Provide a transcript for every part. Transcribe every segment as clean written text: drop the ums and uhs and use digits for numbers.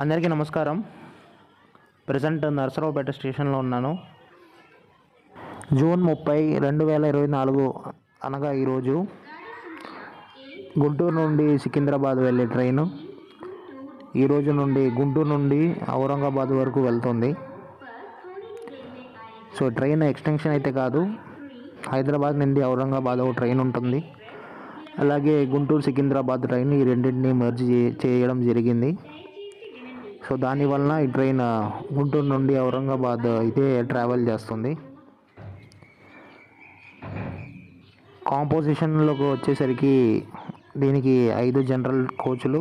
అందరికీ నమస్కారం. ప్రజెంట్ నరసరావుపేట స్టేషన్లో ఉన్నాను. జూన్ 30, 2024 అనగా ఈరోజు గుంటూరు నుండి సికింద్రాబాద్ వెళ్ళే ట్రైను ఈరోజు నుండి గుంటూరు నుండి ఔరంగాబాద్ వరకు వెళ్తుంది. సో ట్రైన్ ఎక్స్టెన్షన్ అయితే కాదు, హైదరాబాద్ నుండి ఔరంగాబాద్ ఒక ట్రైన్ ఉంటుంది. అలాగే గుంటూరు సికింద్రాబాద్ ట్రైన్, ఈ రెండింటిని మెర్జ్ చేయడం జరిగింది. సో దానివలన ఈ ట్రైన్ గుంటూరు నుండి ఔరంగాబాద్ అయితే ట్రావెల్ చేస్తుంది. కాంపోజిషన్లోకి వచ్చేసరికి దీనికి 5 జనరల్ కోచ్లు,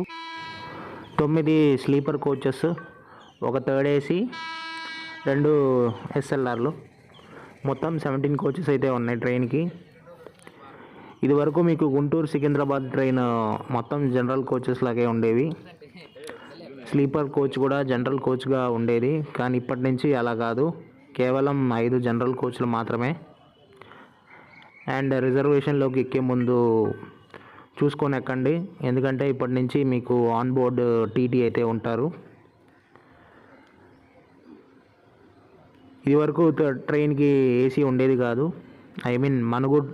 9 స్లీపర్ కోచెస్, ఒక థర్డ్ ఏసీ, 2 ఎస్ఎల్ఆర్లు, మొత్తం 17 కోచెస్ అయితే ఉన్నాయి ట్రైన్కి. ఇదివరకు మీకు గుంటూరు సికింద్రాబాద్ ట్రైన్ మొత్తం జనరల్ కోచెస్ లాగే ఉండేవి. స్లీపర్ కోచ్ కూడా జనరల్ కోచ్గా ఉండేది. కానీ ఇప్పటి నుంచి అలా కాదు, కేవలం 5 జనరల్ కోచ్లు మాత్రమే. అండ్ రిజర్వేషన్లోకి ఎక్కే ముందు చూసుకొని ఎక్కండి, ఎందుకంటే ఇప్పటి నుంచి మీకు ఆన్ బోర్డ్ టీటీ అయితే ఉంటారు. ఇదివరకు ట్రైన్కి ఏసీ ఉండేది కాదు. మనుగుడ్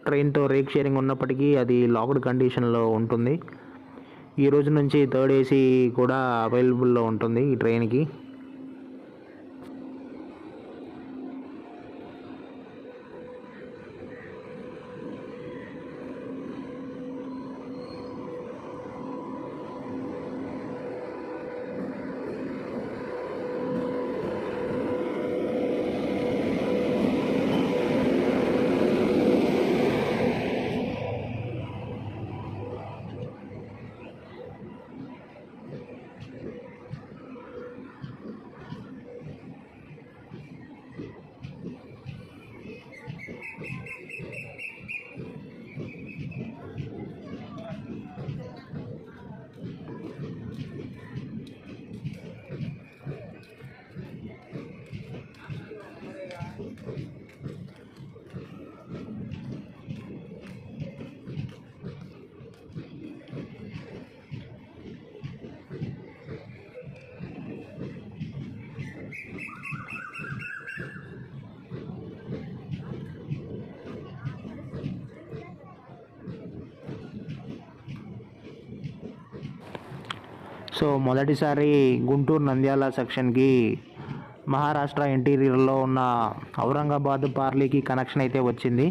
ట్రైన్తో రేక్ షేరింగ్ ఉన్నప్పటికీ అది లాక్డ్ కండిషన్లో ఉంటుంది. ఈ రోజు నుంచి థర్డ్ ఏసీ కూడా అవైలబుల్లో ఉంటుంది ఈ ట్రైన్కి. సో మొదటిసారి గుంటూరు నంద్యాల సెక్షన్కి మహారాష్ట్ర ఇంటీరియర్లో ఉన్న ఔరంగాబాద్ పార్లీకి కనెక్షన్ అయితే వచ్చింది.